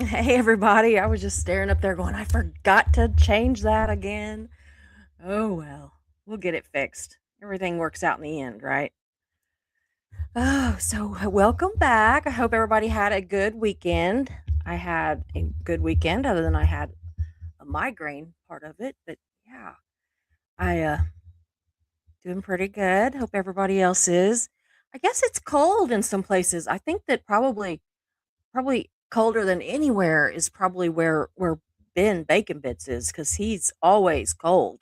Hey everybody, I was just staring up there going, I forgot to change that again. Oh well, we'll get it fixed. Everything works out in the end, right? Oh, so welcome back. I hope everybody had a good weekend. I had a good weekend, other than I had a migraine part of it, but yeah, I doing pretty good. Hope everybody else is. I guess it's cold in some places. I think that probably colder than anywhere is probably where Ben Bacon Bits is because he's always cold.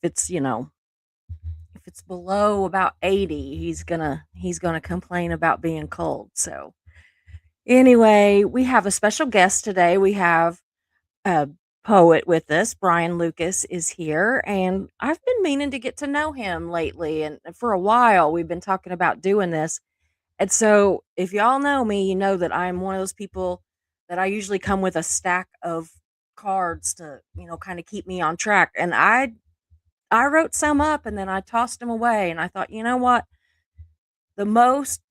If if it's below about 80, he's gonna complain about being cold. So anyway, we have a special guest today. We have a poet with us. Bryan Lucas is here, and I've been meaning to get to know him lately. And for a while, we've been talking about doing this. And so, if y'all know me, you know that I'm one of those people that I usually come with a stack of cards to, kind of keep me on track. And I wrote some up and then I tossed them away and I thought, you know what? The most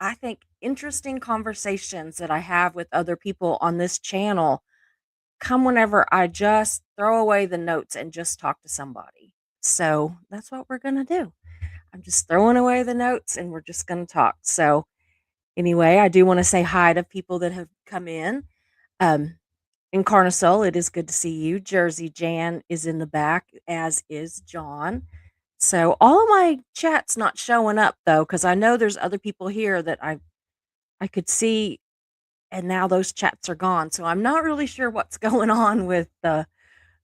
I think interesting conversations that I have with other people on this channel come whenever I just throw away the notes and just talk to somebody. So, that's what we're going to do. I'm just throwing away the notes and we're just going to talk. So, anyway, I do want to say hi to people that have come in. Um, Encarnasol, it is good to see you. Jersey Jan is in the back, as is John. So all of my chat's not showing up though, because I know there's other people here that I could see, and now those chats are gone. So I'm not really sure what's going on with the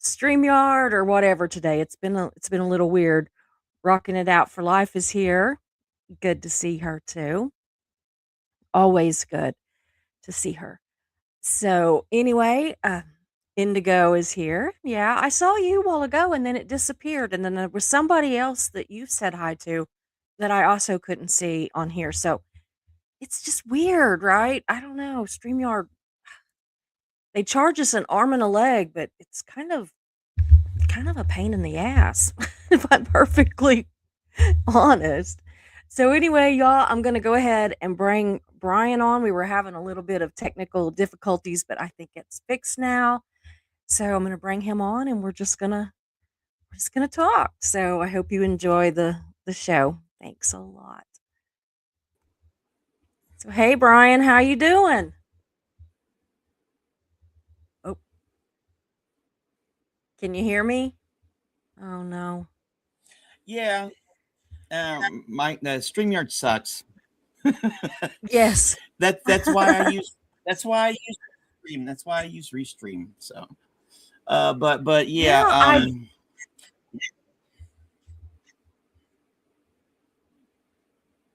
StreamYard or whatever today. It's been a little weird. Rocking it out for life is here. Good to see her too. Always good to see her. So anyway, Indigo is here. Yeah, I saw you a while ago and then it disappeared. And then there was somebody else that you said hi to that I also couldn't see on here. So it's just weird, right? I don't know. StreamYard, they charge us an arm and a leg, but it's kind of a pain in the ass, if I'm perfectly honest. So anyway, y'all, I'm gonna go ahead and bring Bryan on. We were having a little bit of technical difficulties, but I think it's fixed now. So I'm gonna bring him on, and we're just gonna talk. So I hope you enjoy the show. Thanks a lot. So hey, Bryan, how you doing? Oh, can you hear me? Oh no. Yeah, my the StreamYard sucks. Yes. That's why I use Restream. That's why I use Restream. So, but yeah, Yeah, I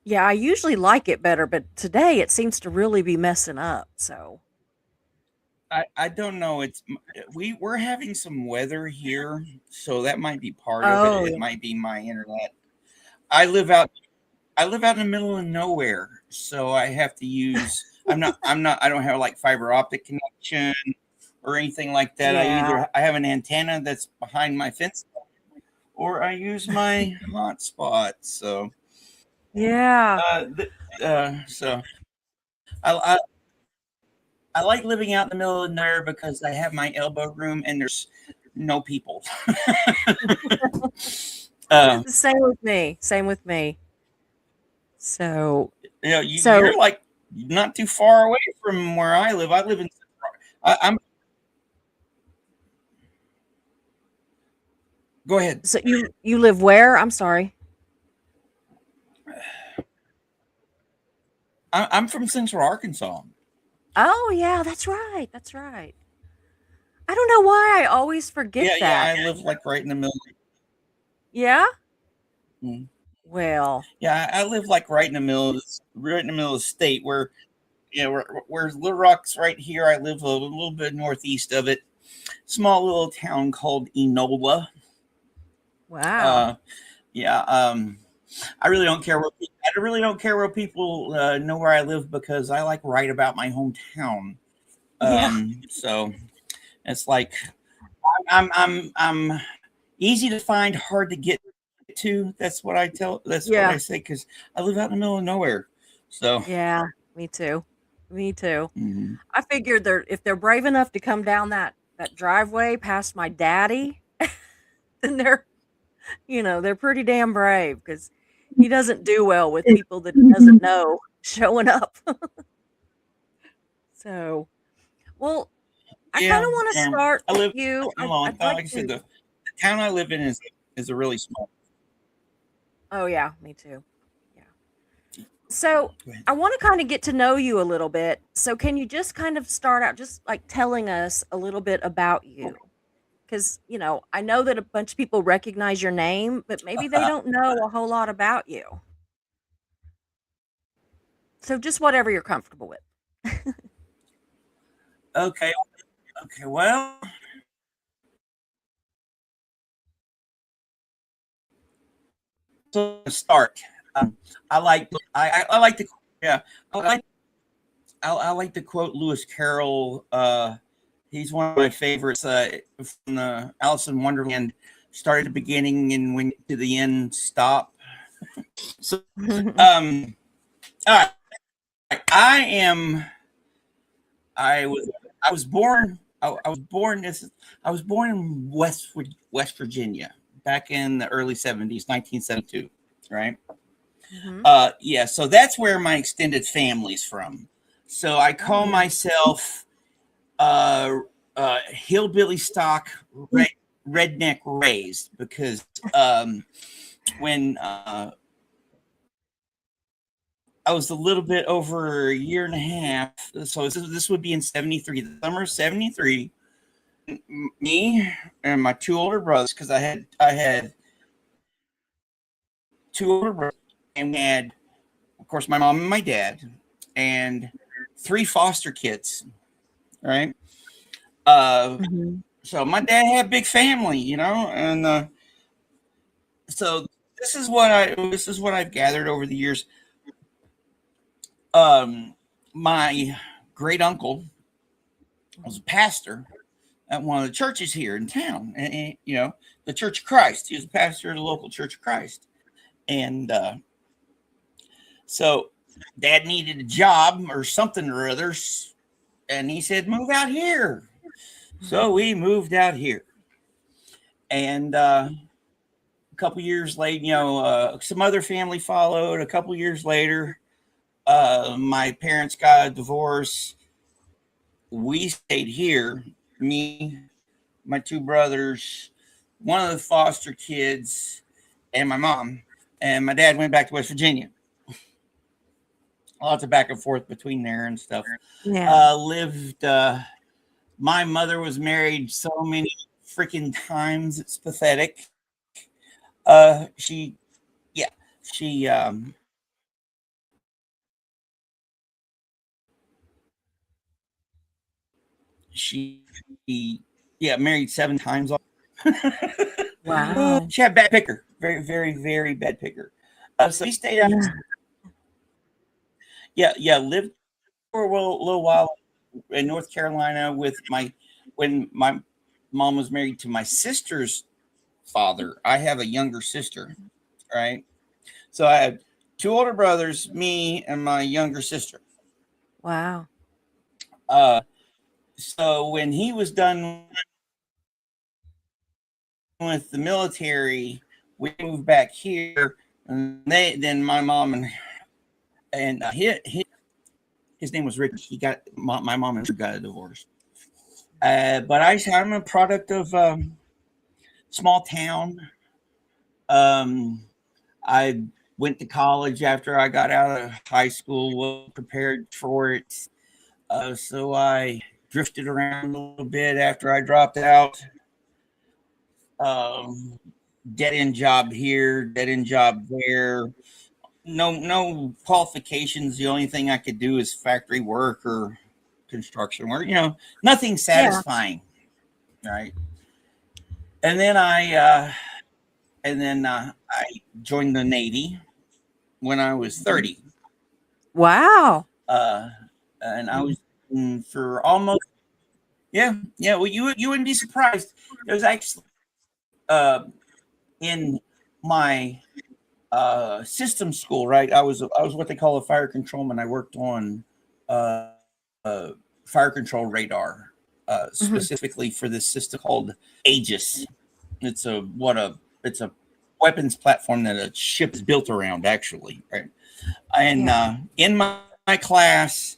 yeah, I usually like it better, but today it seems to really be messing up. So I don't know. We're having some weather here, so that might be part of it. oh It yeah. might be my internet. I live out I live out in the middle of nowhere, so I have to use. I don't have like fiber optic connection or anything like that. Yeah. I have an antenna that's behind my fence, or I use my hotspot. So, Yeah. uh, th- so I, I I like living out in the middle of nowhere because I have my elbow room and there's no people. uh, Same with me. Same with me. So you're so like not too far away from where I live. I live in. I'm. Go ahead. so you live where? I'm sorry. I'm from Central Arkansas. Oh yeah, that's right. That's right. I don't know why I always forget Yeah. that. I live like right in the middle. Yeah? Mm. Well, Yeah, I live like right in the middle of the state where where Little Rock's right here. I live a little bit northeast of it. Small little town called Enola. wow. Uh, yeah. I really don't care I really don't care where people know where I live because I like write about my hometown. Yeah. So it's like I'm easy to find, hard to get to. That's what I tell. That's what Yeah. I say because I live out in the middle of nowhere. So Yeah, me too. Me too. Mhm. I figured if they're brave enough to come down that driveway past my daddy, then they're pretty damn brave because he doesn't do well with people that he doesn't know showing up. So, well, I kind Yeah, of want to start I with live you. in Long. I'd like Like I said, to. the town I live in is a really small. Oh yeah, me too. Yeah. So Go ahead. I want to kind of get to know you a little bit. So can you just kind of start out just like telling us a little bit about you? Because I know that a bunch of people recognize your name, but maybe they don't know a whole lot about you. So just whatever you're comfortable with. Okay, okay. Well, so to start, I like I like to yeah I like to quote Lewis Carroll. He's one of my favorites from the Alice in Wonderland. Start at the beginning and when to the end, stop. So, um, all right. I am. I was. I was born. I was born. I was born in West Virginia back in the early '70s, 1972. Right. Hmm. Yeah. So that's where my extended family's from. So I Oh call yeah. myself uh, hillbilly stock redneck raised because when I was a little bit over a year and a half, so this would be in '73, the summer of '73. Me and my two older brothers, because I had two older brothers, and we had, of course, my mom and my dad, and three foster kids. Right. Uh, Hmm. so my dad had a big family, and so this is what I've gathered over the years. My great uncle was a pastor at one of the churches here in town, and the Church of Christ. He was a pastor at the local Church of Christ, and so Dad needed a job or something or others, and he said, "Move out here." So we moved out here, and a couple years later, some other family followed. A couple years later, my parents got a divorce. We stayed here. Me, my two brothers, one of the foster kids, and my mom. And my dad went back to West Virginia. Lots of back and forth between there and stuff. Yeah. Lived. My mother was married so many freaking times. It's pathetic. She, yeah, she she yeah married seven times. Wow. She had bad picker, very very very bad picker. So we stayed out. Yeah, lived for a little while in North Carolina with when my mom was married to my sister's father. I have a younger sister, right? So I had two older brothers, me and my younger sister. Wow. Uh, so when he was done with the military, we moved back here, and then my mom and his name was Rick. He got my mom and Rick got a divorce. But I'm a product of small town. Um, I went to college after I got out of high school, was prepared for it. So I drifted around a little bit after I dropped out. Um, Dead end job here, dead end job there. No qualifications. The only thing I could do is factory work or construction work. Nothing Yeah. satisfying, right? And then I joined the Navy when I was 30. Wow. Uh, and I was for almost yeah. Well, you wouldn't be surprised. It was actually uh, in my system school, right? I was what they call a fire controlman. I worked on fire control radar, Hmm. specifically for this system called Aegis. It's a weapons platform that a ship is built around, actually, right? And Yeah. in my class,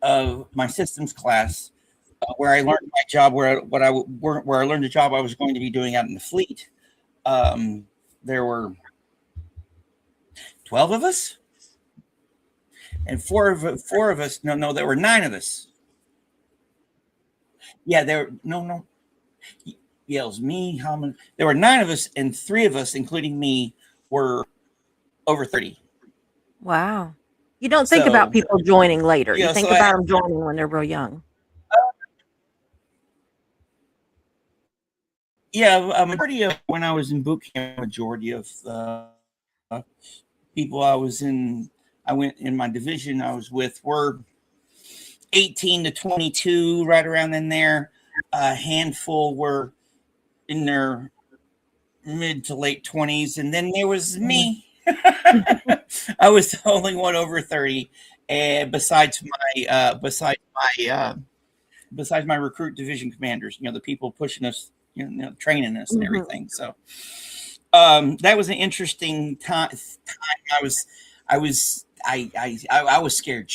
my systems class, where I learned my job, where I learned the job I was going to be doing out in the fleet. There were 12 of us, and four of us. No, there were 9 of us. Yeah, there. No. Yeah, it was me. How many? There were 9 of us, and 3 of us, including me, were over 30. Wow. You don't think about So, people joining later. You so think about them joining when they're real young. yeah, majority of when I was in boot camp, majority of the people I went in my division I was with were 18 to 22, right around in there. A handful were in their mid to late 20s, and then there was Mhm. me. I was the only one over 30, and besides my recruit division commanders, the people pushing us, training us and Mhm. everything. So that was an interesting time. I was, I was scared.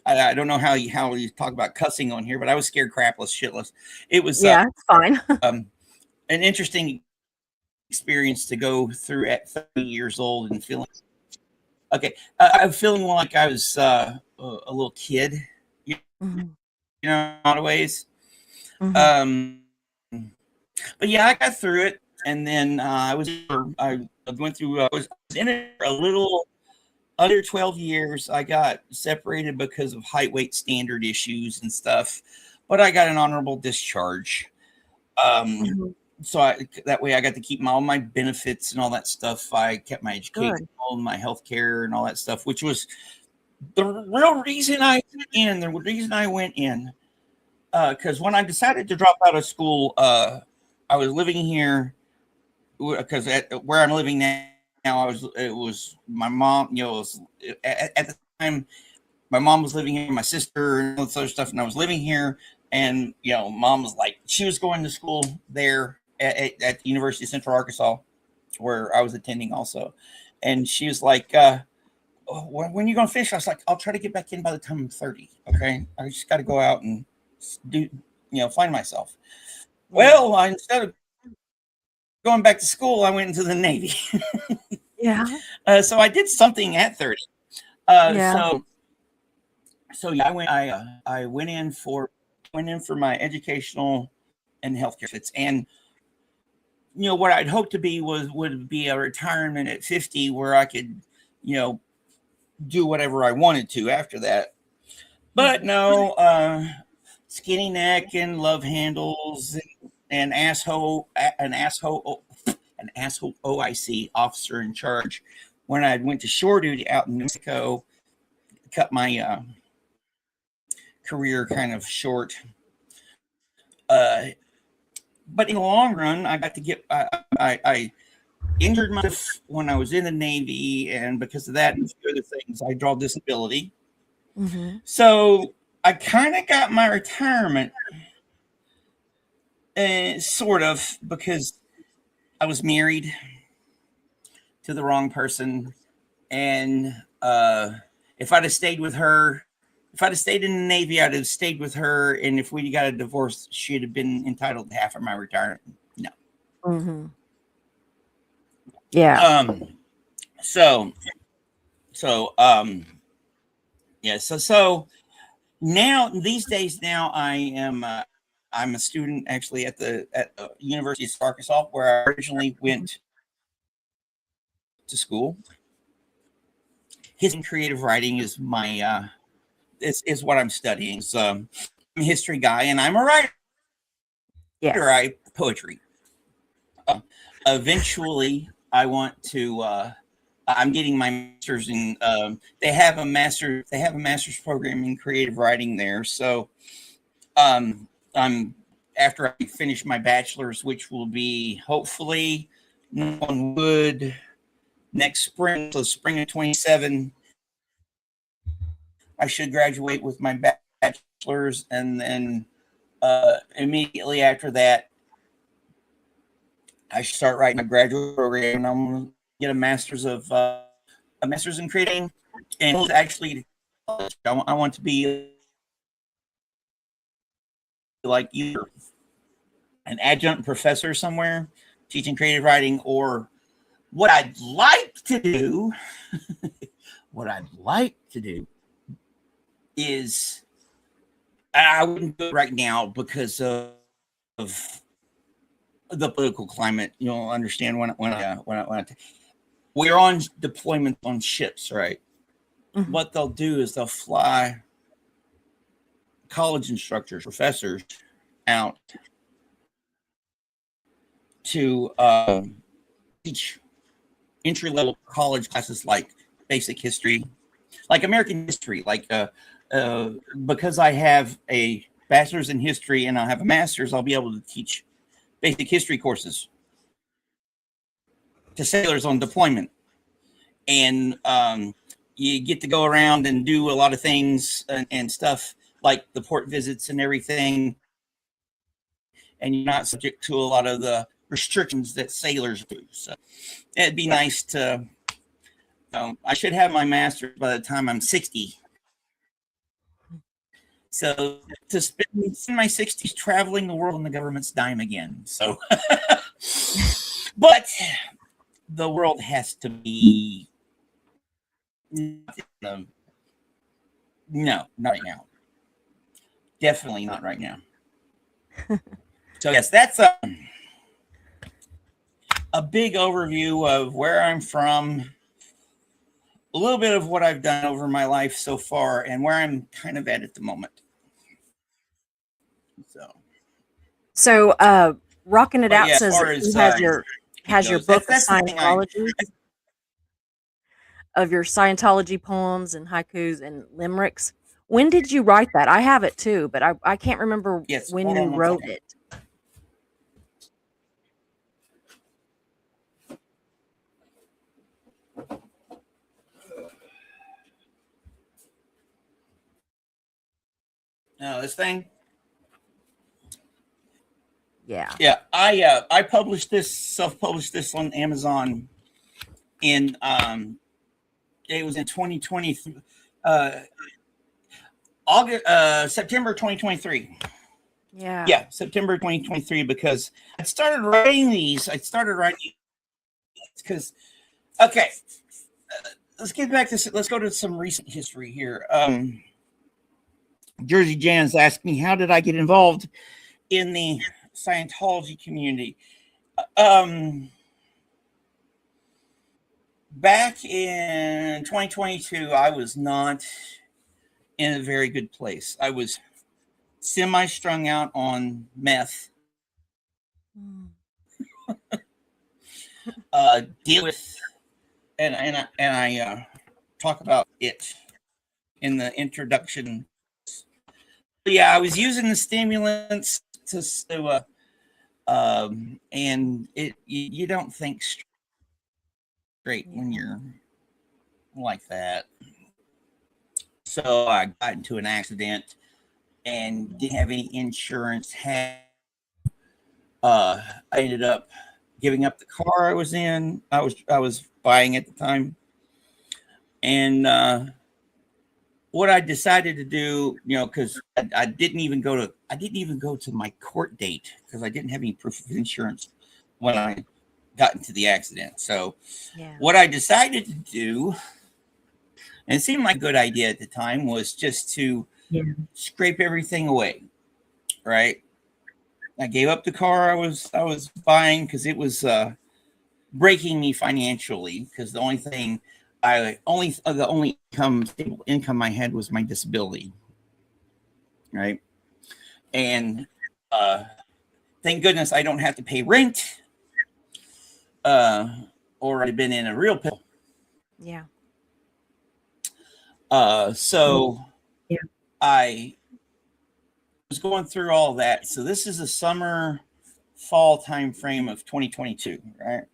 I don't know how you talk about cussing on here, but I was scared crapless, shitless. It was Yeah, it's fine. an interesting experience to go through at 30 years old and feeling okay. I'm feeling like I was a little kid, you Mhm. know, in a lot of ways. Mhm. Um, but yeah, I got through it, and then I went through. I was in it for a little under 12 years. I got separated because of height weight standard issues and stuff, but I got an honorable discharge. Um, Mhm. so that way I got to keep all my benefits and all that stuff. I kept my education, Good. my health care, and all that stuff, which was the real reason I went in. The reason I went in, because when I decided to drop out of school, I was living here because where I'm living now, it was my mom. At the time, my mom was living here, my sister, and all this other stuff, and I was living here. And mom was like, she was going to school there at the University of Central Arkansas, where I was attending also, and she was like, when are you going to finish? I was like, I'll try to get back in by the time I'm 30. Okay, I just got to go out and do, find myself. Yeah. Well, instead of going back to school, I went into the Navy. Yeah. So I did something at 30. Uh, Yeah. so so yeah, I went in for my educational and healthcare fits, and what I'd hoped to be would be a retirement at 50 where I could you know do whatever I wanted to after that. But Mhm. no, skinny neck and love handles and an asshole OIC officer in charge when I went to shore duty out in New Mexico cut my career kind of short. Uh, but in the long run, I got to get I injured myself when I was in the Navy, and because of that and a few other things, I draw disability. Mhm. So I kind of got my retirement, sort of, because I was married to the wrong person, and if I'd have stayed with her, if I'd have stayed in the Navy, I'd have stayed with her, and if we got a divorce, she'd have been entitled to half of my retirement. No. Mhm. Yeah. Um. So so yeah. So now these days now I'm a student actually at the University of Arkansas where I originally Mhm. went to school. History and creative writing is my is what I'm studying. So I'm a history guy and I'm a writer. I Yes. write poetry. Uh, Eventually, I want to. I'm getting my master's in. They have a master's program in creative writing there. So I'm after I finish my bachelor's, which will be hopefully on wood next spring, so spring of 27. I should graduate with my and then immediately after that, I should start writing my graduate program, and I'm going to get a master's in creating, and actually, I want to be like either an adjunct professor somewhere teaching creative writing, or what I'd like to do, what I'd like to do is I wouldn't do it right now because of the political climate. You'll understand we're on deployment on ships, right? Mhm. What they'll do is they'll fly college instructors, professors out to teach entry level college classes like basic history, like American history, because I have a bachelor's in history and I have a master's, I'll be able to teach basic history courses to sailors on deployment. And you get to go around and do a lot of things and stuff like the port visits and everything. And you're not subject to a lot of the restrictions that sailors do. So it'd be nice to, I should have my master's by the time I'm 60. So to spend my 60s traveling the world on the government's dime again. So, but the world has to be, no, not right now. Definitely not right now. So yes, that's a big overview of where I'm from, a little bit of what I've done over my life so far, and where I'm kind of at the moment. So, Rocking It But Out yeah, as says far that as he has your goes, book that's the thing of your Scientology poems and haikus and limericks. When did you write that? I have it too, but I can't remember yes. when Hold you on one wrote second. it. No, this thing. Yeah. Yeah, I published this, self-published this on Amazon in it was in 2020, uh August, September 2023. Yeah. Yeah, September 2023, because I started writing these. I started writing because okay, let's get back to, let's go to some recent history here. Jersey Jan's asked me, how did I get involved in the Scientology community? Um, Back in 2022, I was not in a very good place. I was semi strung out on meth, Mm. deal with, and I talk about it in the introduction. But yeah, I was using the stimulants and you don't think straight Yeah. when you're like that. So I got into an accident and didn't have any insurance. I ended up giving up the car I was in. I was buying at the time, and what I decided to do, because I didn't even go to my court date because I didn't have any proof of insurance when I got into the accident. So Yeah. what I decided to do, and it seemed like a good idea at the time, was just to scrape everything away. Right. I gave up the car I was buying because it was breaking me financially. Because the only stable income I had was my disability. Right. And thank goodness I don't have to pay rent, uh, or I've been in a real pill. Yeah. So yeah. I was going through all that. So this is a summer fall time frame of 2022, right?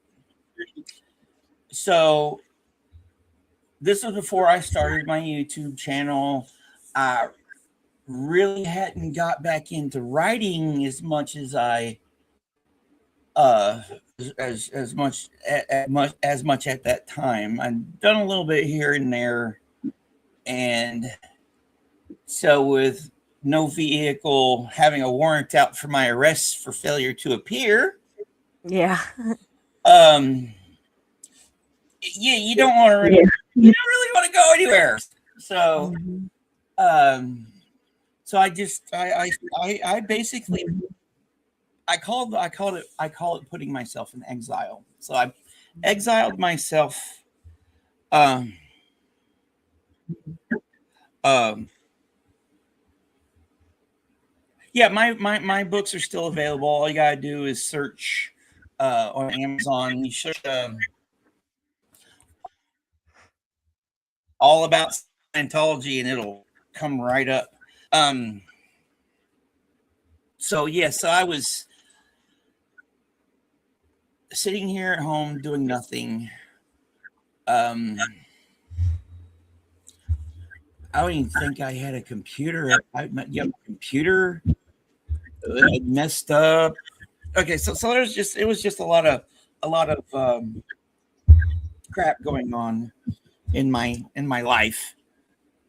So this was before I started my YouTube channel. I really hadn't got back into writing as much as I uh as much at that time. I've done a little bit here and there, and so with no vehicle, having a warrant out for my arrest for failure to appear, Yeah. um, yeah, you don't want to. You don't really want to go anywhere. So, Mhm. um, so I basically I call it putting myself in exile. So I exiled myself. Um, um, yeah, my books are still available. All you gotta do is search on Amazon. You search all about Scientology, and it'll come right up. Um, so yeah, so I was sitting here at home doing nothing. Um, I don't even think I had a computer. Computer had messed up. Okay, so there's it was just a lot of crap going on in my life,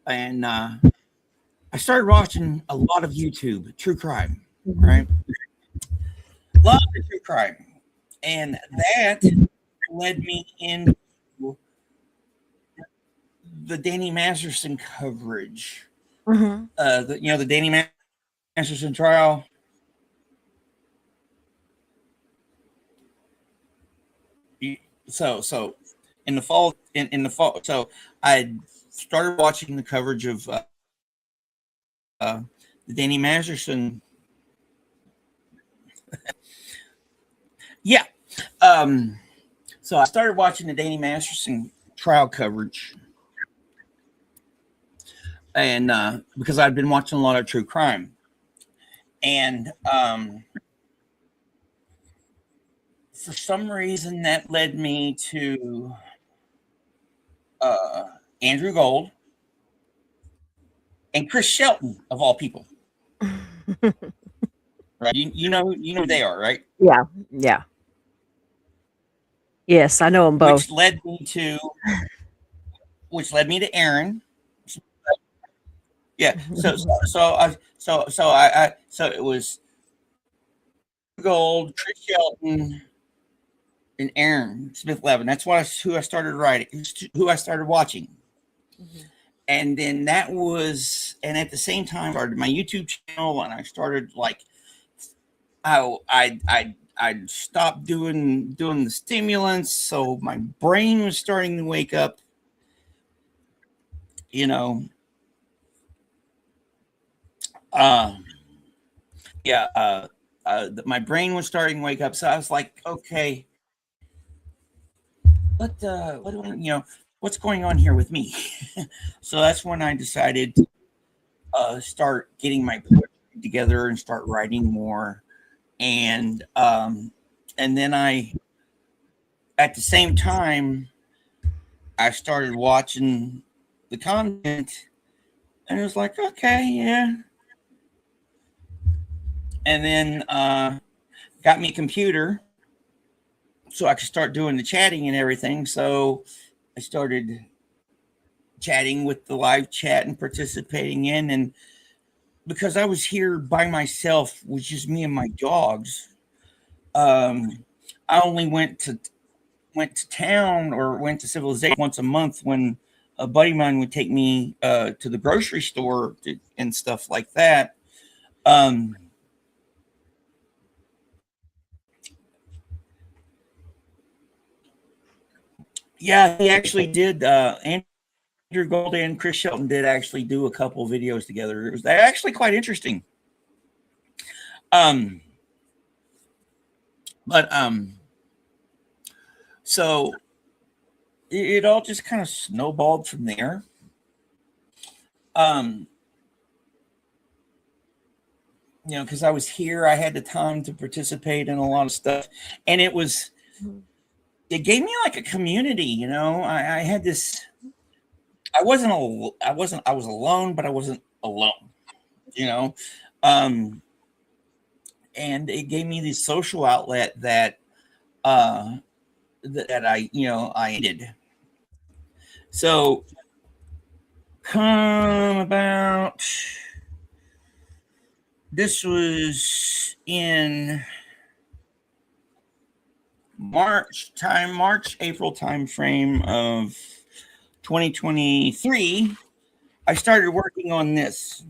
and I started watching a lot of YouTube true crime, right? A lot of true crime, and that led me into the Danny Masterson coverage. Mhm. The Danny Masterson trial. So in the fall, so I started watching the coverage of the Danny Masterson. Yeah. Um, so I started watching the Danny Masterson trial coverage, and because I'd been watching a lot of true crime, and for some reason that led me to uh, Andrew Gold and Chris Shelton of all people. Right? You know who they are, right? Yeah. Yeah. Yes, I know them both. Which led me to Aaron. Yeah. So it was Gold, Chris Shelton, and Aaron Smith Levin. That's who I started writing, who I started watching. Mhm. And then that was, and at the same time, I started my YouTube channel, and I started like, I stopped doing the stimulants, so my brain was starting to wake up. You know, um, yeah, my brain was starting to wake up. So I was like, okay, what do I, what's going on here with me? So that's when I decided to start getting my poetry together and start writing more. And then at the same time, I started watching the content, and it was like, okay, yeah. And then got me a computer so I could start doing the chatting and everything. So I started chatting with the live chat and participating in, and because I was here by myself with just me and my dogs, um, I only went to town or went to civilization once a month when a buddy of mine would take me to the grocery store and stuff like that. Um, yeah, he actually did. Andrew Gold and Chris Shelton did actually do a couple videos together. It was actually quite interesting. Um, but so it all just kind of snowballed from there. Um, because I was here, I had the time to participate in a lot of stuff, and Mhm. it gave me like a community. I had this. I was alone, but I wasn't alone. you know. Um, and it gave me this social outlet uh, that I needed. So come about this was in March April time frame of 2023. I started working on this.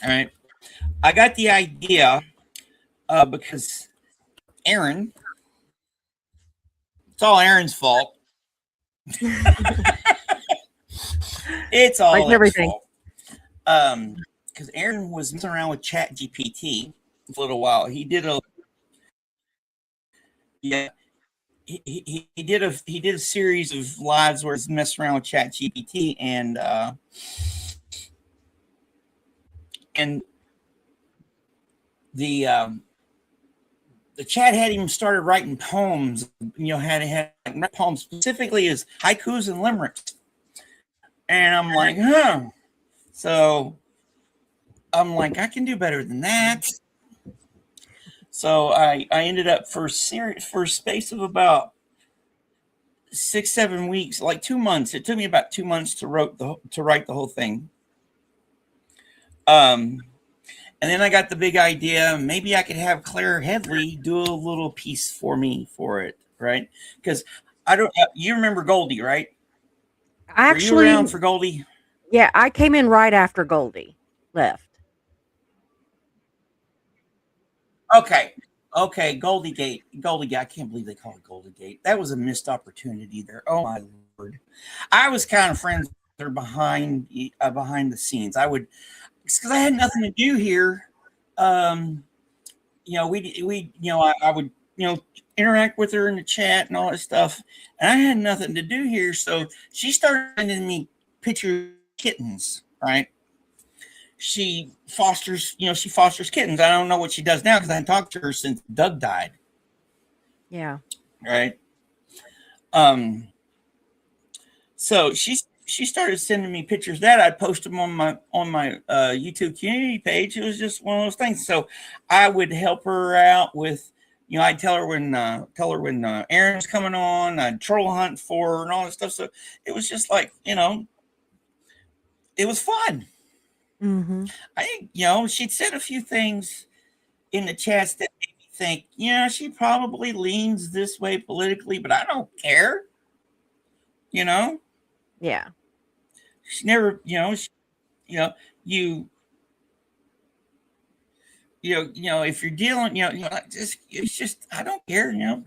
All right, I got the idea because Aaron. It's all Aaron's fault. It's Like all Aaron's everything. fault. Because Aaron was messing around with Chat GPT for a little while. He did a yeah. He did a series of lives where he's messing around with Chat GPT and the the chat had him started writing poems. Had poems specifically as haikus and limericks. And I'm like, huh. So I'm like, I can do better than that. So I ended up for a space of about 6-7 weeks, like 2 months. It took me about 2 months to write the whole thing. And then I got the big idea. Maybe I could have Claire Headley do a little piece for me for it, right? Because I don't. You remember Goldie, right? Were you Actually, around for Goldie? yeah, I came in right after Goldie left. Okay. Okay, Goldie Gate. Goldie Gate. I can't believe they call it Goldie Gate. That was a missed opportunity there. Oh my lord. I was kind of friends with her behind the scenes. I would, because I had nothing to do here. Um, I would interact with her in the chat and all that stuff, and I had nothing to do here. So she started sending me pictures of kittens. Right? She fosters kittens. I don't know what she does now because I haven't talked to her since Doug died. Yeah. Right. So she started sending me pictures of that. I'd post them on my YouTube community page. It was just one of those things. So I would help her out with, I'd tell her when Aaron was coming on. I'd troll hunt for her and all that stuff. So it was just like, it was fun. Mm-hmm. I think she'd said a few things in the chats that made me think, she probably leans this way politically, but I don't care. You know, Yeah. she never, you know, you, if you're dealing, it's just, I don't care.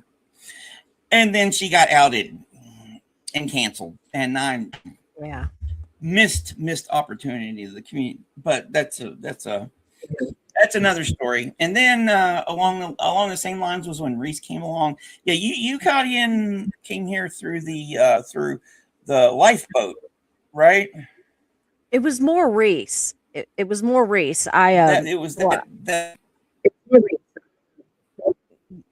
And then she got outed and canceled, and I Yeah. missed opportunity of the community. But that's another story. And then along the same lines was when Reese came along. Yeah, you came here through the lifeboat, right? It was more Reese. It was more Reese. That it was Well, that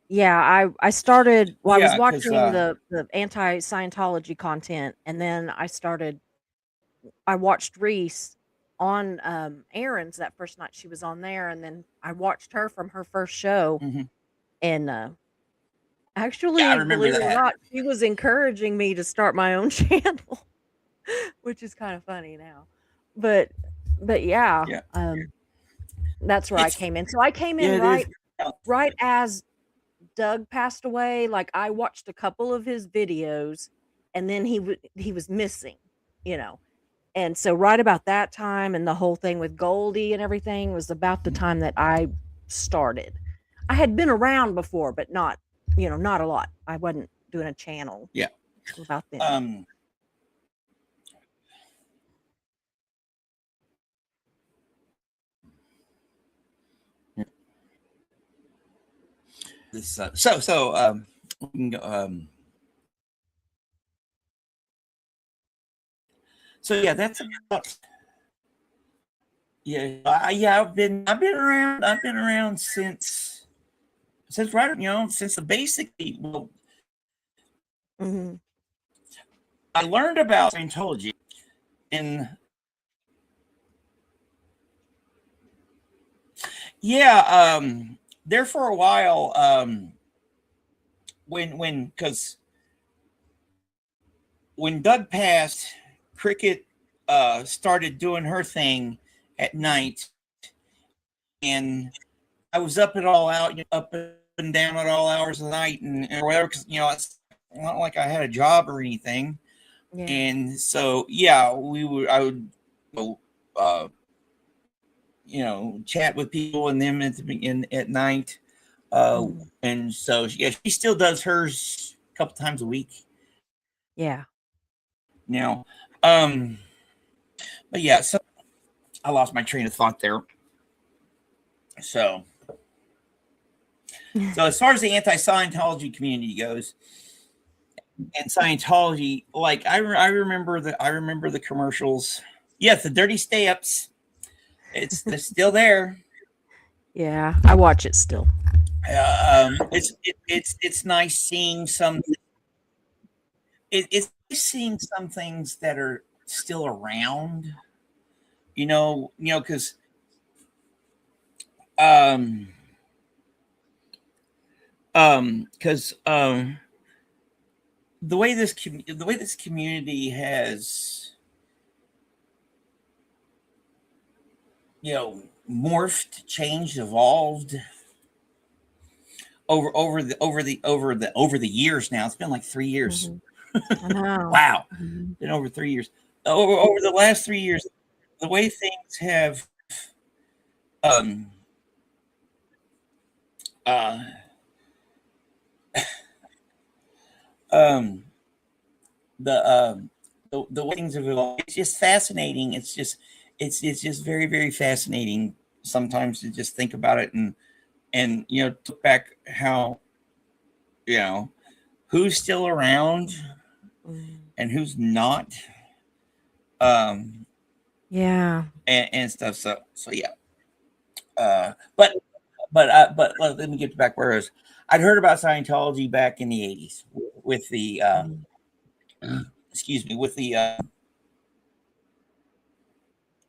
yeah, I started I was yeah, because watching the anti-Scientology content, and then I watched Reese on Aaron's that first night she was on there, and then I watched her from her first show, mhm. and Yeah, I actually, remember believe it or that. not, she was encouraging me to start my own channel, which is kind of funny now. But yeah, Yeah, that's where I it's came in. So I came in it is. right as Doug passed away. Like, I watched a couple of his videos, and then he was missing, you know. And so right about that time, and the whole thing with Goldie and everything was about the time that I started. I had been around before, but not a lot. I wasn't doing a channel Yeah. till about then. Um. This we can go, so yeah, that's about yeah. I've been around. I've been around since right since the basically well, Hmm. I learned about Scientology in Yeah, there for a while, because when Doug passed, Cricket started doing her thing at night, and I was up at all out, up and down at all hours of the night and or whatever, because it's not like I had a job or anything, Yeah. and so yeah, I would go, uh, chat with people and them at night, Mhm. and so yeah, she still does hers a couple times a week Yeah. now. But yeah, so I lost my train of thought there. So, so as far as the anti-Scientology community goes, and Scientology, like I remember the commercials. Yes, the dirty stay-ups. They're still there. Yeah, I watch it still. It's nice seeing some. It's nice seeing some things that are still around. Because um because the way this community has morphed, changed, evolved over the years now. It's been like 3 years. Mhm. I know. Wow, Mhm. been over 3 years. Over the last 3 years, the way things have um uh um the way things have evolved, it's just fascinating. It's just very, very fascinating sometimes to just think about it, and look back how you know who's still around Mhm. and who's not, um Yeah. and stuff. So yeah. But let me get back where I was. I'd heard about Scientology back in the 80s with the Mhm. excuse me, with the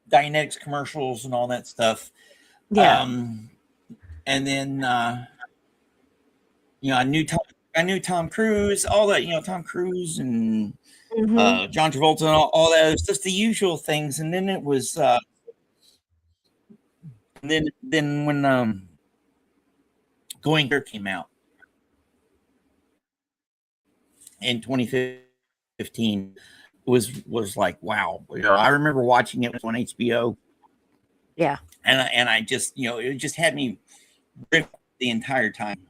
Dianetics commercials and all that stuff. Yeah. Um, and then I knew Tom Cruise, all that, Tom Cruise and Mhm. John Travolta and all that. It was just the usual things. And then it was then when Going Clear came out in 2015, was like wow. I remember watching it on HBO, Yeah. and I just it just had me ripped the entire time.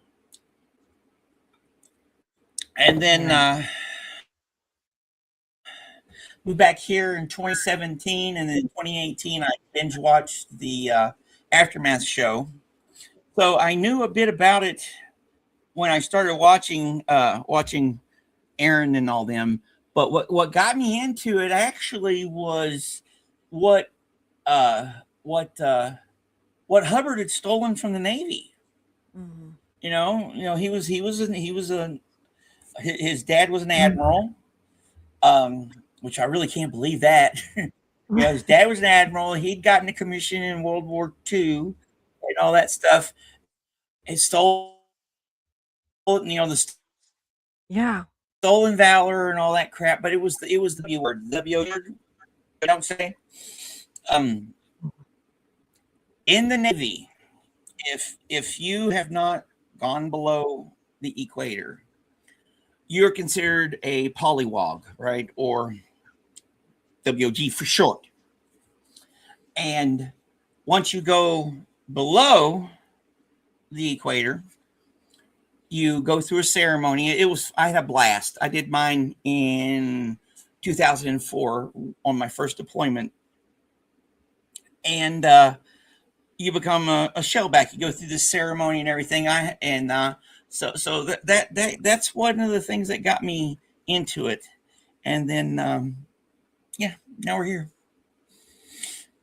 And then Yeah. moved back here in 2017, and then 2018 I binge watched the Aftermath show. So I knew a bit about it when I started watching Aaron and all them. But what got me into it actually was what uh, what what Hubbard had stolen from the Navy. Mhm. He was a his dad was an admiral, which I really can't believe that. His dad was an admiral. He'd gotten a commission in World War II and all that stuff. It stole, the Yeah. stolen valor and all that crap. But it was the W word, the W word. You know what I'm saying? Um, in the Navy, if you have not gone below the equator, you're considered a polywog, right? Or WOG for short. And once you go below the equator, you go through a ceremony. I had a blast. I did mine in 2004 on my first deployment, and you become a shellback. You go through this ceremony and everything. That's one of the things that got me into it. And then yeah, now we're here,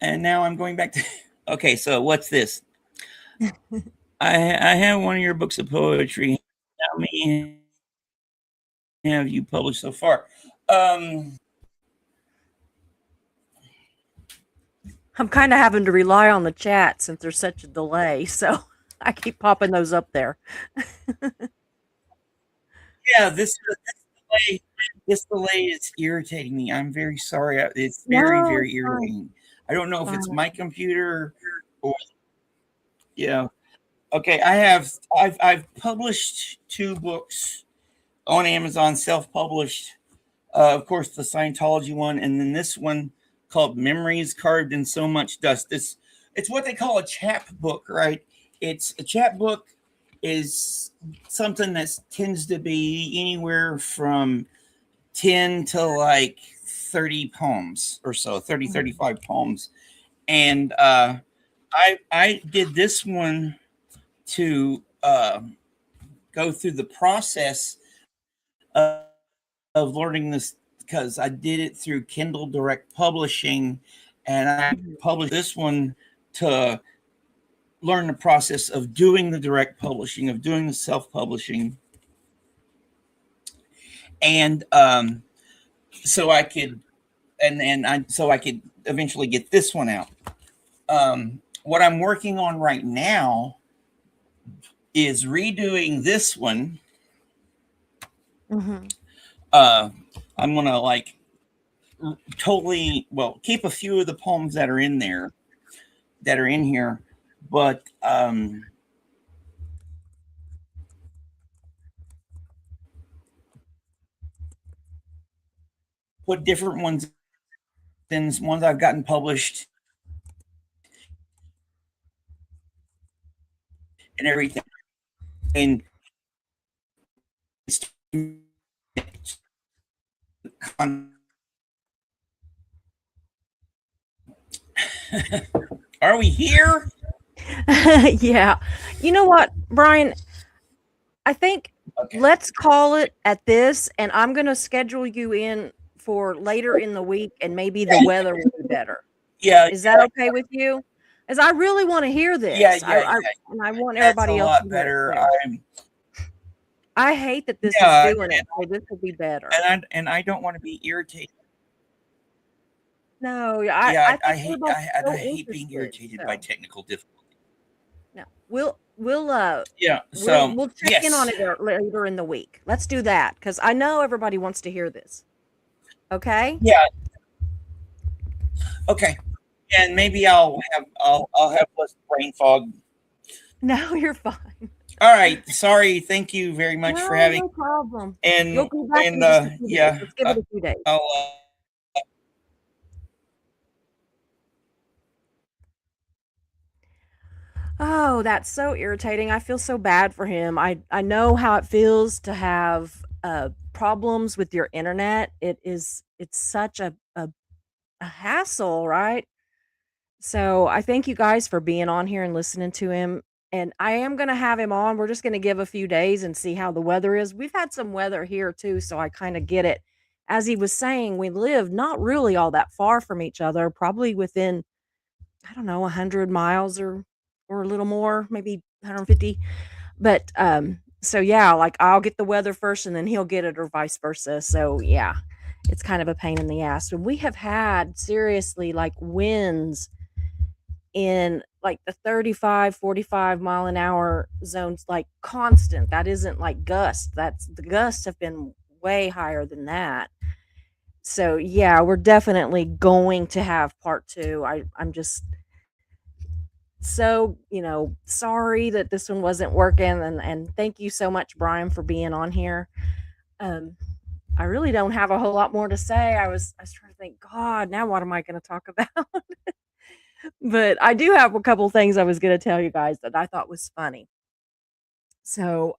and now I'm going back to. Okay, so what's this? I have one of your books of poetry. How many have you published so far? Um, I'm kind of having to rely on the chat since there's such a delay, so I keep popping those up there. Yeah, delay, this delay is irritating me. I'm very sorry. It's very, No, it's very fine. irritating. I don't know if it's Fine. my computer or yeah. Okay, I've published 2 books on Amazon, self-published. Of course, the Scientology one, and then this one called "Memories Carved in So Much Dust." It's what they call a chapbook, right? It's a chapbook is something that tends to be anywhere from 10 to like 30 poems or so, 30, Mhm. 35 poems. And I did this one to go through the process of, of learning this because I did it through Kindle Direct Publishing, and I Mhm. published this one to learn the process of doing the direct publishing, of doing the self publishing, and so I could, so I could eventually get this one out. What I'm working on right now is redoing this one. Mhm. Uh, I'm gonna like totally keep a few of the poems that are in there that are in here, but put different ones in, ones I've gotten published and everything. And are we here? Yeah. You know what, Brian? I think Okay. let's call it at this, and I'm going to schedule you in for later in the week, and maybe the weather will be better. Yeah, Is that okay with you? As I really want to hear yeah, this. yeah, yeah. And I want That's a everybody else to lot hear it better. too. I hate that this is Yeah, doing it, so this will be better. and I don't want to be irritated. No, Yeah, I think everybody's I so hate being interested. irritated by So technical difficulties. no, we'll Yeah. So we'll check in on yes. it later in the week. Let's do that because I know everybody wants to hear this. Okay? Yeah. Okay. And maybe I'll have less brain fog. No, you're fine. All right. Sorry. Thank you very much for No, having. no problem. You'll And be back in just a few days. yeah, Let's give it a few days. I'll Oh, that's so irritating. I feel so bad for him. I know how it feels to have problems with your internet. It's such a hassle, right? So I thank you guys for being on here and listening to him. And I am going to have him on. We're just going to give a few days and see how the weather is. We've had some weather here too, so I kind of get it. As he was saying, we live not really all that far from each other, probably within, I don't know, 100 miles or a little more, maybe 150. But so yeah, like I'll get the weather first and then he'll get it or vice versa. So yeah, it's kind of a pain in the ass. And we have had seriously like winds in like the 35, 45 mile an hour zones, like constant. That isn't like gusts. That's the gusts have been way higher than that. So yeah, we're definitely going to have part two. I'm just so, sorry that this one wasn't working, and thank you so much, Brian, for being on here. Um I really don't have a whole lot more to say. I was trying to think, God, now what am I going to talk about? But I do have a couple things I was going to tell you guys that I thought was funny. So,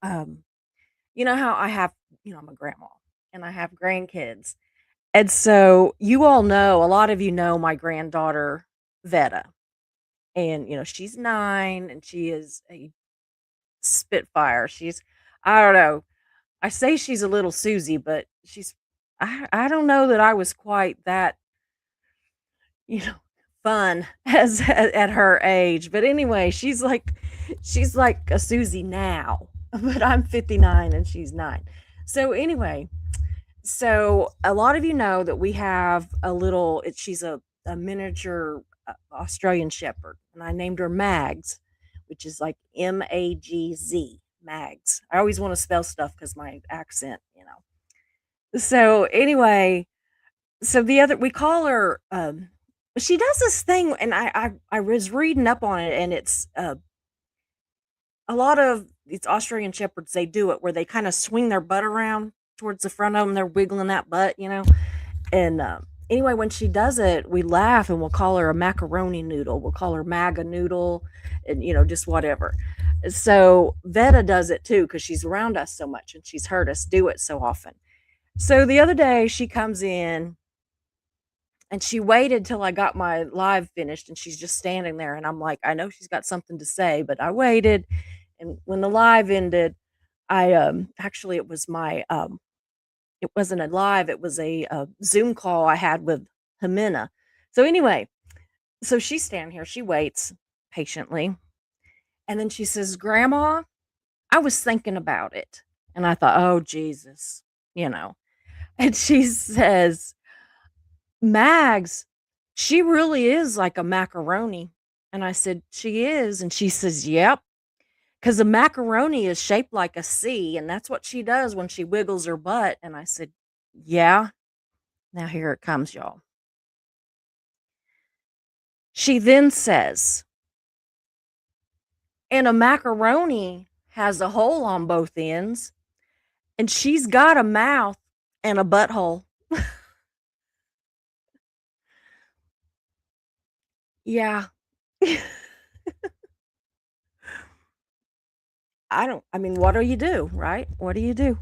you know how I have, I'm a grandma and I have grandkids. And so you all know, a lot of you know my granddaughter, Veta. And, she's 9 and she is a spitfire. I don't know. I say she's a little Susie, but I don't know that I was quite that, you know, fun as at her age. But anyway, she's like a Susie now. But I'm 59 and she's 9. So anyway, so a lot of you know that we have a little she's a miniature Australian Shepherd, and I named her Mags, which is like Magz, Mags. I always want to spell stuff because my accent, you know. So anyway, so the other we call her. She does this thing, and I was reading up on it, and it's a lot of these Australian Shepherds. They do it where they kind of swing their butt around towards the front of them. They're wiggling that butt, you know. And anyway, when she does it, we laugh and we'll call her a macaroni noodle. We'll call her MAGA noodle, and you know, just whatever. So Veta does it too because she's around us so much and she's heard us do it so often. So the other day she comes in and she waited till I got my live finished and she's just standing there and I'm like, I know she's got something to say, but I waited. And when the live ended, I actually it was my it wasn't a live, it was a Zoom call I had with Jimena. So anyway, so she's standing here, she waits patiently, and then she says, "Grandma, I was thinking about it." And I thought, "Oh, Jesus," you know. And she says, "Mags, she really is like a macaroni." And I said, "She is." And she says, "Yep, because a macaroni is shaped like a C, and that's what she does when she wiggles her butt." And I said, "Yeah." Now here it comes, y'all. She then says, "And a macaroni has a hole on both ends, and she's got a mouth and a butthole." Yeah. I mean, what do you do, right? What do you do?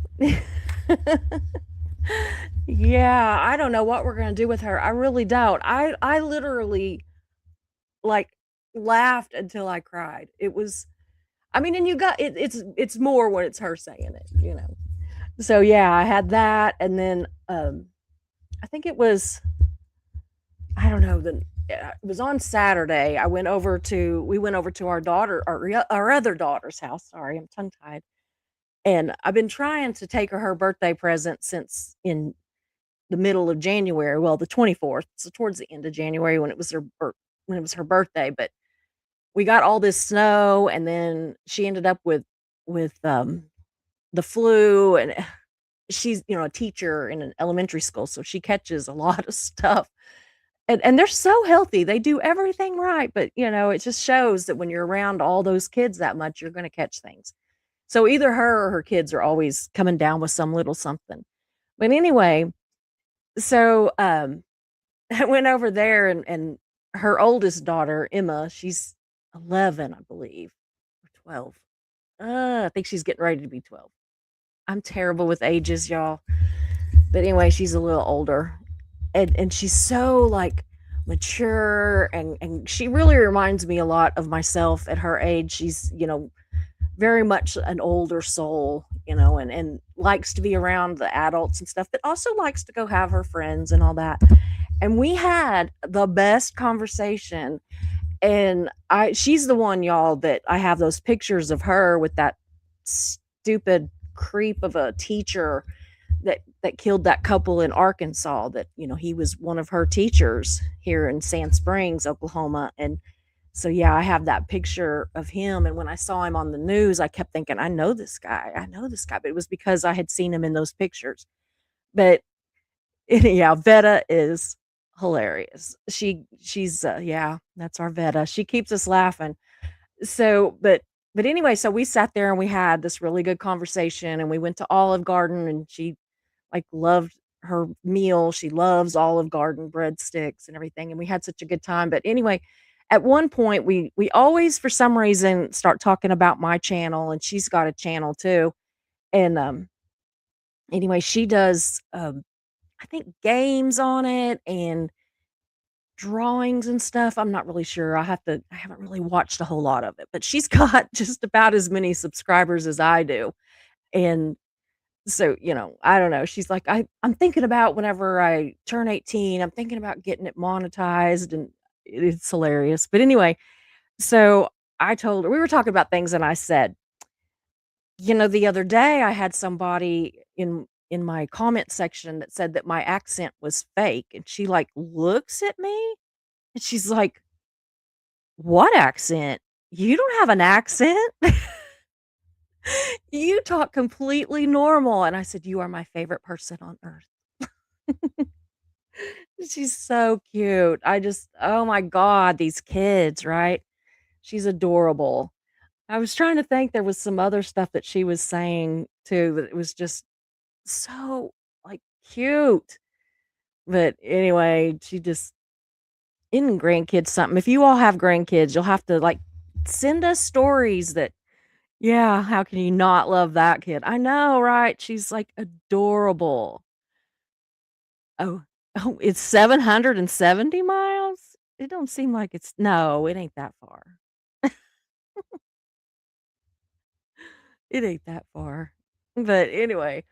Yeah, I don't know what we're gonna do with her. I really don't. I literally, like, laughed until I cried. It was I mean, and you got it's more when it's her saying it, you know? So, yeah, I had that, and then, I think it was I don't know, it was on Saturday. We went over to our other daughter's house. Sorry, I'm tongue tied. And I've been trying to take her birthday present since in the middle of January. Well, the 24th, so towards the end of January when it was her birthday. But we got all this snow, and then she ended up with the flu, and she's a teacher in an elementary school, so she catches a lot of stuff. And they're so healthy. They do everything right, but, it just shows that when you're around all those kids that much, you're gonna catch things. So either her or her kids are always coming down with some little something. But anyway, so, I went over there and her oldest daughter, Emma, she's 11, I believe, or 12. I think she's getting ready to be 12. I'm terrible with ages, y'all. But anyway, she's a little older. And she's so, like, mature, and she really reminds me a lot of myself at her age. She's, very much an older soul, and likes to be around the adults and stuff, but also likes to go have her friends and all that. And we had the best conversation. And she's the one, y'all, that I have those pictures of her with that stupid creep of a teacher that killed that couple in Arkansas. That he was one of her teachers here in Sand Springs, Oklahoma. And so, yeah, I have that picture of him. And when I saw him on the news, I kept thinking, I know this guy. I know this guy. But it was because I had seen him in those pictures. But yeah, Veta is hilarious. Yeah, that's our Veta. She keeps us laughing. So, but anyway, so we sat there and we had this really good conversation, and we went to Olive Garden, and she like loved her meal. She loves Olive Garden breadsticks and everything, and we had such a good time. But anyway, at one point we always for some reason start talking about my channel, and she's got a channel too. And anyway, she does I think games on it and drawings and stuff. I'm not really sure. I haven't really watched a whole lot of it, but she's got just about as many subscribers as I do. And so, I don't know. She's like, I'm thinking about whenever I turn 18, I'm thinking about getting it monetized, and it's hilarious. But anyway, so I told her we were talking about things, and I said, the other day I had somebody in my comment section that said that my accent was fake, and she like looks at me and she's like, "What accent? You don't have an accent? You talk completely normal." And I said, "You are my favorite person on earth." She's so cute. I just oh my god, these kids, right? She's adorable. I was trying to think there was some other stuff that she was saying too that was just so, like, cute. But anyway, she just in grandkids something. If you all have grandkids, you'll have to, like, send us stories that yeah, how can you not love that kid? I know, right? She's, like, adorable. Oh, oh, it's 770 miles? It don't seem like it's no, it ain't that far. It ain't that far. But anyway,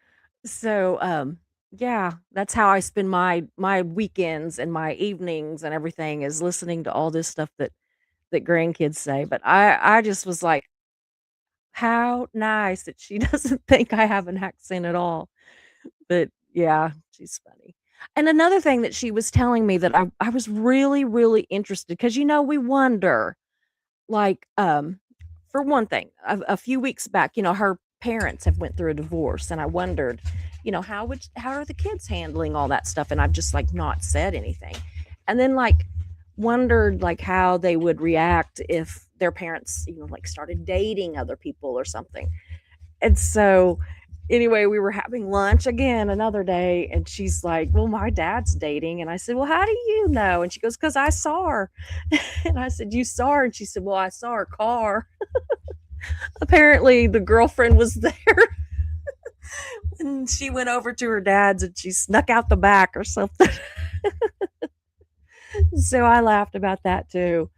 so, yeah, that's how I spend my weekends and my evenings and everything is listening to all this stuff that grandkids say, but I just was like, "How nice that she doesn't think I have an accent at all." But, yeah, she's funny. And another thing that she was telling me that I was really, really interested because we wonder, like, for one thing, a few weeks back, her parents have went through a divorce, and I wondered, how are the kids handling all that stuff? And I've just, like, not said anything. And then, like, wondered, like, how they would react if their parents, like, started dating other people or something. And so, anyway, we were having lunch again another day, and she's like, "Well, my dad's dating." And I said, "Well, how do you know?" And she goes, "'Cause I saw her." And I said, "You saw her?" And she said, "Well, I saw her car." Apparently, the girlfriend was there, and she went over to her dad's, and she snuck out the back or something. So I laughed about that too.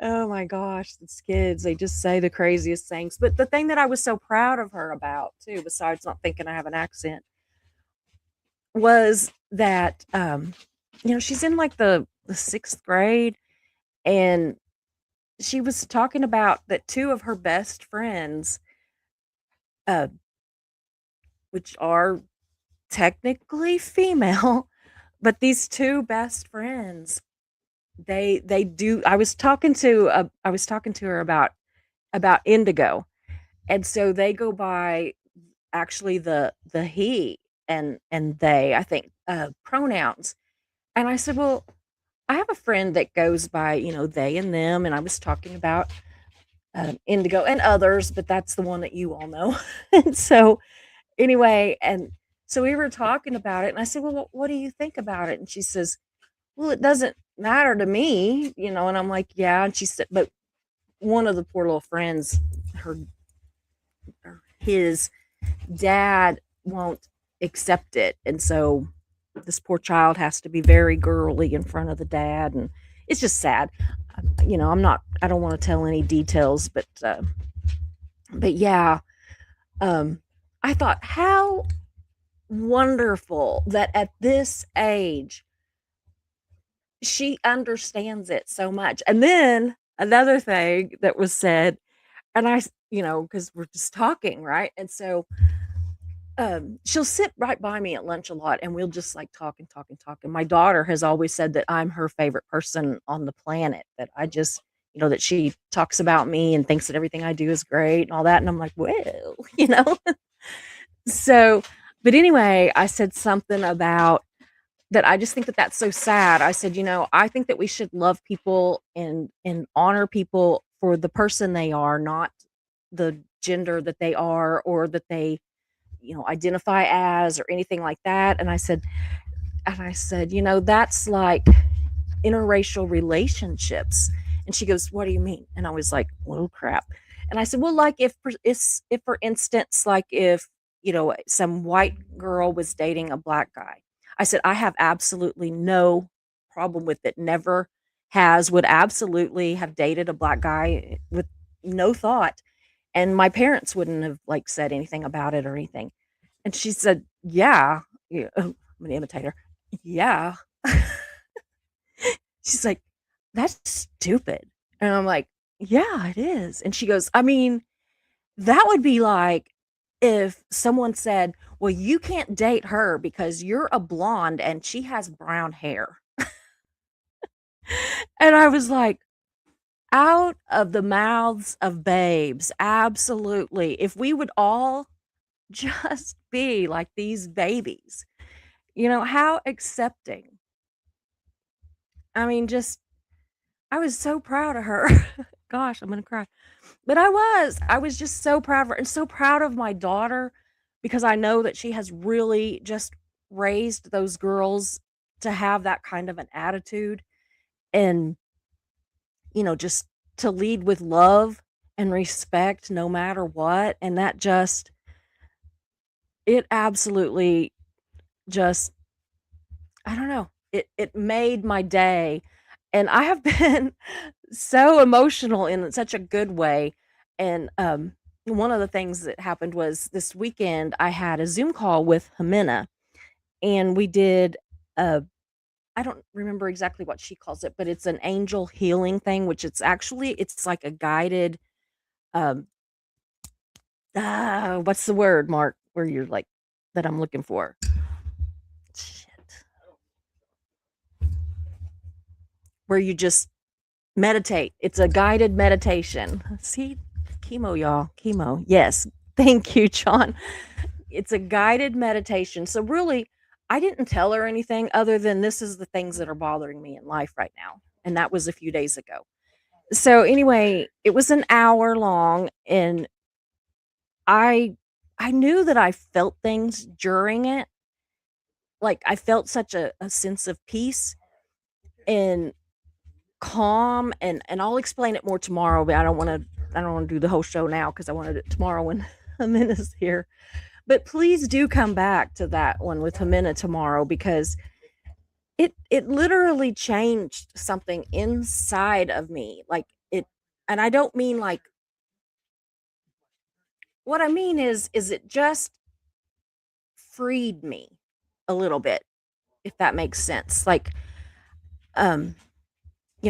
Oh my gosh, these kids, they just say the craziest things. But the thing that I was so proud of her about too, besides not thinking I have an accent, was that she's in like the sixth grade, and she was talking about that two of her best friends, uh, which are technically female, but these two best friends, they do. I was talking to her about indigo, and so they go by actually the he and they, I think, pronouns. And I said, well, I have a friend that goes by, they and them, and I was talking about indigo and others, but that's the one that you all know. And so anyway, and so we were talking about it, and I said, well, what do you think about it? And she says, well, it doesn't matter to me, and I'm like, yeah. And she said, but one of the poor little friends, her or his dad won't accept it. And so this poor child has to be very girly in front of the dad. And it's just sad. I don't want to tell any details, but yeah, um, I thought how wonderful that at this age she understands it so much. And then another thing that was said, and because we're just talking, right? And so she'll sit right by me at lunch a lot, and we'll just like talk and talk and talk. And my daughter has always said that I'm her favorite person on the planet, that I just, that she talks about me and thinks that everything I do is great and all that. And I'm like, well, so, but anyway, I said something about that. I just think that that's so sad. I said, I think that we should love people and honor people for the person they are, not the gender that they are or that they identify as or anything like that. And I said, that's like interracial relationships. And she goes, what do you mean? And I was like, well, crap. And I said, well, like if for instance, like if, some white girl was dating a black guy, I said, I have absolutely no problem with it. Never has, would absolutely have dated a black guy with no thought. And my parents wouldn't have like said anything about it or anything. And she said, "Yeah." Yeah, oh, I'm gonna imitate her. "Yeah." She's like, "That's stupid." And I'm like, "Yeah, it is." And she goes, "I mean, that would be like if someone said, 'Well, you can't date her because you're a blonde and she has brown hair.'" And I was like, out of the mouths of babes. Absolutely. If we would all just be like these babies, how accepting. I mean, just, I was so proud of her. Gosh, I'm going to cry. But I was just so proud of her and so proud of my daughter because I know that she has really just raised those girls to have that kind of an attitude and, just to lead with love and respect no matter what. And that just, it absolutely just, I don't know, it made my day. And I have been so emotional in such a good way. And one of the things that happened was this weekend I had a Zoom call with Jimena, and we did a, I don't remember exactly what she calls it, but it's an angel healing thing, which it's like a guided um what's the word, Mark, where you're like, that I'm looking for. Shit. Where you just meditate. It's a guided meditation. See, chemo, y'all. Chemo. Yes. Thank you, John. It's a guided meditation. So, really, I didn't tell her anything other than this is the things that are bothering me in life right now. And that was a few days ago. So, anyway, it was an hour long, and I I knew that I felt things during it. Like I felt such a sense of peace and calm, and I'll explain it more tomorrow, but I don't wanna do the whole show now because I wanted it tomorrow when Jimena's here. But please do come back to that one with Jimena tomorrow because it literally changed something inside of me. Like it, and I don't mean like, what I mean is it just freed me a little bit, if that makes sense. Like um,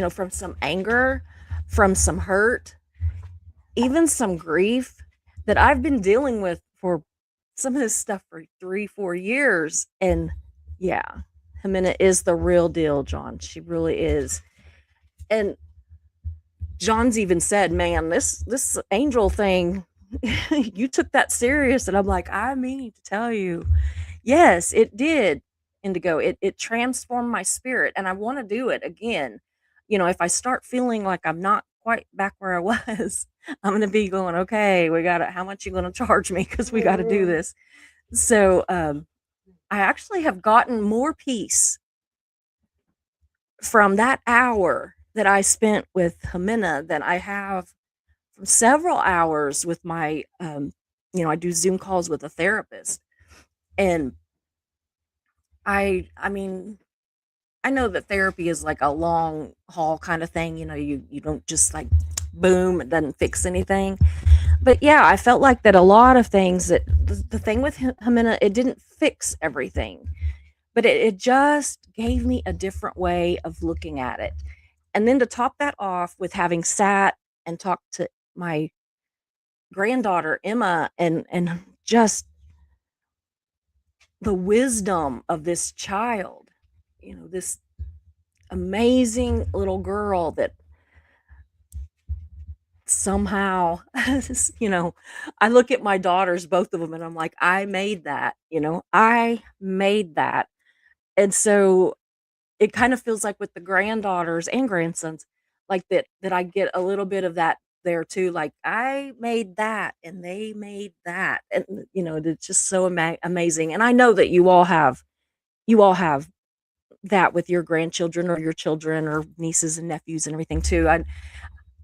from some anger, from some hurt, even some grief that I've been dealing with for some of this stuff for 3, 4 years. And yeah, Jimena is the real deal, John. She really is. And John's even said, man, this angel thing, you took that serious. And I'm like, I mean to tell you, yes, it did, Indigo. It transformed my spirit, and I want to do it again. If I start feeling like I'm not quite back where I was, I'm gonna be going, okay, we got to, how much you gonna charge me? Because we got to do this. So I actually have gotten more peace from that hour that I spent with Jimena than I have from several hours with my I do Zoom calls with a therapist. And I mean, I know that therapy is like a long haul kind of thing. You don't just like boom, it doesn't fix anything. But yeah, I felt like that a lot of things that the thing with Jimena, it didn't fix everything, but it just gave me a different way of looking at it. And then to top that off with having sat and talked to my granddaughter Emma, and just the wisdom of this child, this amazing little girl that somehow I look at my daughters, both of them, and I'm like, I made that. I made that. And so it kind of feels like with the granddaughters and grandsons, like that I get a little bit of that there too. Like I made that and they made that. And it's just so amazing. And I know that you all have that with your grandchildren or your children or nieces and nephews and everything too.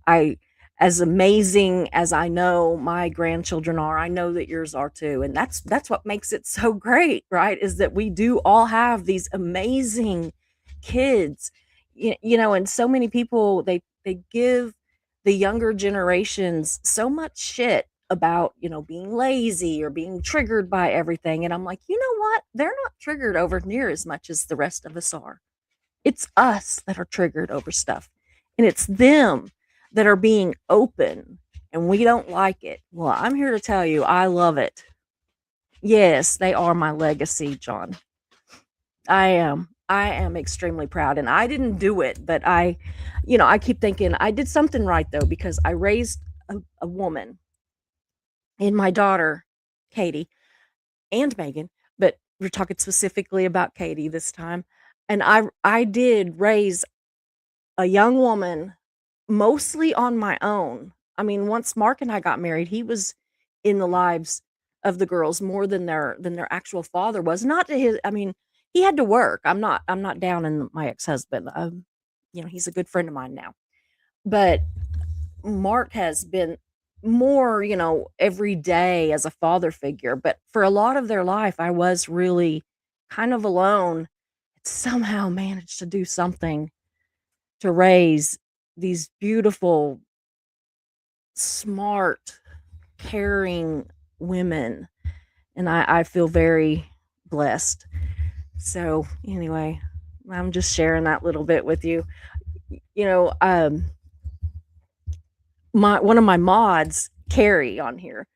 I as amazing as I know my grandchildren are, I know that yours are too. And that's what makes it so great, right? Is that we do all have these amazing kids. And so many people, they give the younger generations so much shit about, being lazy or being triggered by everything. And I'm like, you know what? They're not triggered over near as much as the rest of us are. It's us that are triggered over stuff. And it's them that are being open, and we don't like it. Well, I'm here to tell you, I love it. Yes, they are my legacy, John. I am. I am extremely proud, and I didn't do it, but I keep thinking I did something right though because I raised a woman in my daughter, Katie, and Megan, but we're talking specifically about Katie this time. And I did raise a young woman mostly on my own. I mean, once Mark and I got married, he was in the lives of the girls more than their actual father was. Not to his I mean, he had to work. I'm not down in my ex-husband. He's a good friend of mine now. But Mark has been more, every day as a father figure, but for a lot of their life, I was really kind of alone. Somehow managed to do something to raise these beautiful, smart, caring women, and I feel very blessed. So, anyway, I'm just sharing that little bit with you. You know, my one of my mods, Carrie, on here,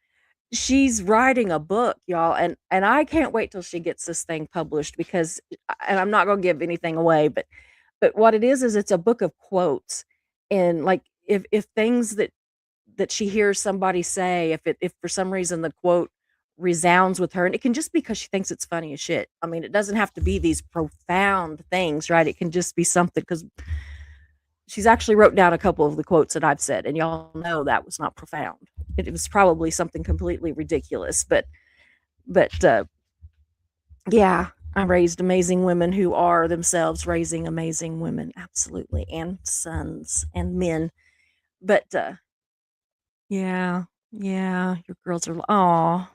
she's writing a book, y'all, and I can't wait till she gets this thing published because and I'm not gonna give anything away, but what it is it's a book of quotes. And like if things that she hears somebody say, if for some reason the quote resounds with her, and it can just be because she thinks it's funny as shit. I mean, it doesn't have to be these profound things, right? It can just be something because she's actually wrote down a couple of the quotes that I've said, and y'all know that was not profound. It was probably something completely ridiculous, but yeah, I raised amazing women who are themselves raising amazing women, absolutely, and sons and men. But yeah, yeah, your girls are. Aw,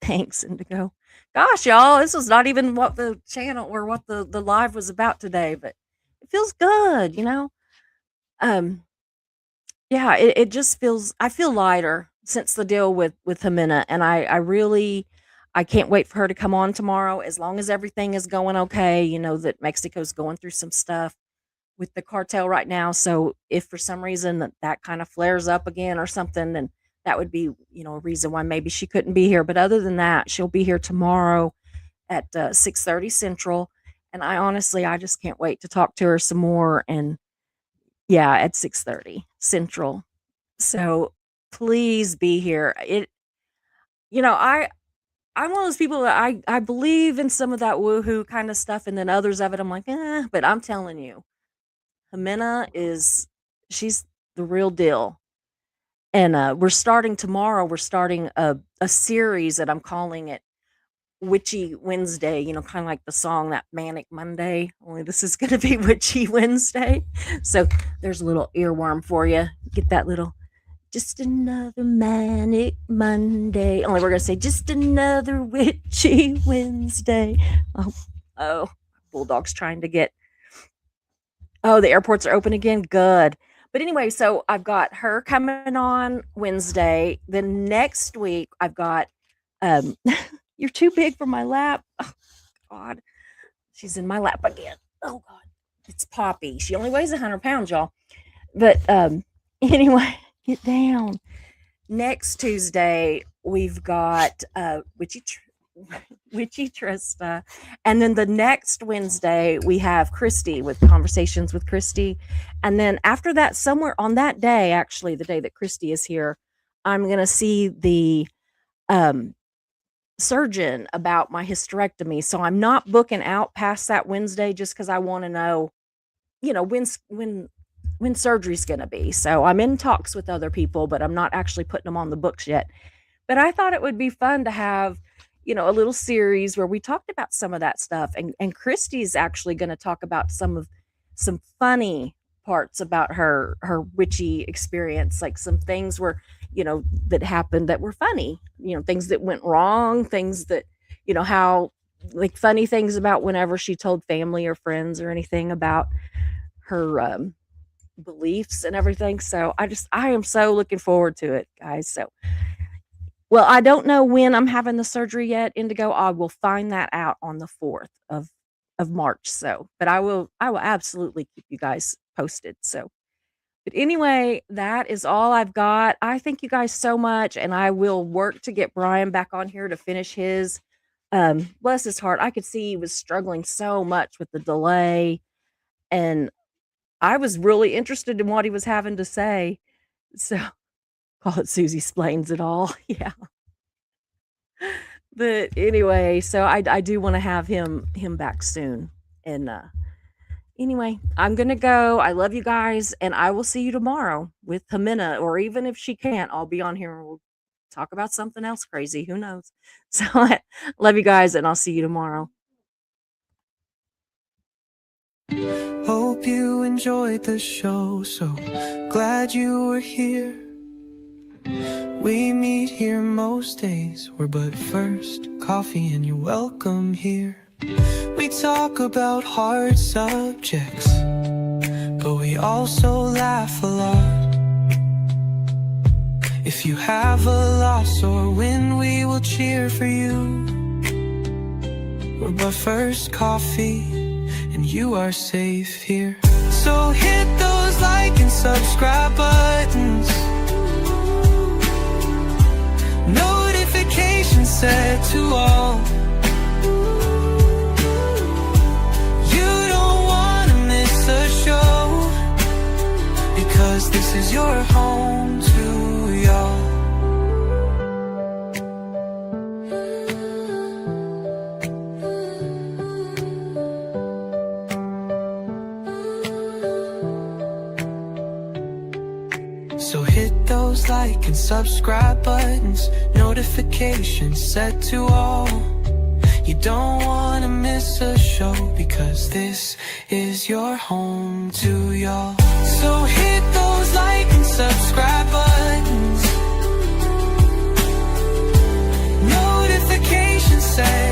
thanks, Indigo. Gosh, y'all, this was not even what the channel or what the live was about today, but it feels good. Um, yeah, it just feels. I feel lighter since the deal with Jimena, and I really. I can't wait for her to come on tomorrow. As long as everything is going okay, that Mexico's going through some stuff with the cartel right now. So if for some reason that kind of flares up again or something, then that would be, a reason why maybe she couldn't be here. But other than that, she'll be here tomorrow at 6:30 Central. And I just can't wait to talk to her some more. And yeah, at 6:30 Central. So please be here. I'm one of those people that I believe in some of that woohoo kind of stuff, and then others of it I'm like, but I'm telling you, Jimena she's the real deal. And we're starting tomorrow. We're starting a series that I'm calling it Witchy Wednesday. Kind of like the song that Manic Monday. Only this is going to be Witchy Wednesday. So there's a little earworm for you. Get that little. Just another manic Monday. Only we're gonna say just another witchy Wednesday. Oh, bulldog's trying to get. Oh, the airports are open again. Good. But anyway, so I've got her coming on Wednesday. Then next week I've got um you're too big for my lap. Oh God. She's in my lap again. Oh God. It's Poppy. She only weighs 100 pounds, y'all. But anyway, get down. Next Tuesday we've got Witchy Trista. And then the next Wednesday, we have Christy with Conversations with Christy. And then after that, somewhere on that day, actually, the day that Christy is here, I'm going to see the um, surgeon about my hysterectomy. So I'm not booking out past that Wednesday just because I want to know, when surgery's going to be. So I'm in talks with other people, but I'm not actually putting them on the books yet. But I thought it would be fun to have, a little series where we talked about some of that stuff. And Christy's actually going to talk about some funny parts about her witchy experience, like some things where, that happened that were funny, things that went wrong, things that, how like funny things about whenever she told family or friends or anything about her beliefs and everything. So I am so looking forward to it, guys. So well, I don't know when I'm having the surgery yet, Indigo. I will find that out on the 4th of March. So, but I will absolutely keep you guys posted. So, but anyway, that is all I've got. I thank you guys so much, and I will work to get Bryan back on here to finish his Bless his heart, I could see he was struggling so much with the delay, and I was really interested in what he was having to say. So call it Susie Splains it all. Yeah. But anyway, so I do want to have him back soon. And anyway, I'm gonna go. I love you guys, and I will see you tomorrow with Jimena, or even if she can't, I'll be on here and we'll talk about something else crazy. Who knows? So love you guys, and I'll see you tomorrow. Hope you enjoyed the show, so glad you were here. We meet here most days, we're but first coffee and you're welcome here. We talk about hard subjects, but we also laugh a lot. If you have a loss or win, we will cheer for you. We're but first coffee and you are safe here. So hit those like and subscribe buttons, notifications set to all. You don't wanna miss a show, because this is your home to y'all. So hit those like and subscribe buttons, notifications set to all. You don't wanna miss a show, because this is your home to y'all. So hit those like and subscribe buttons, notifications set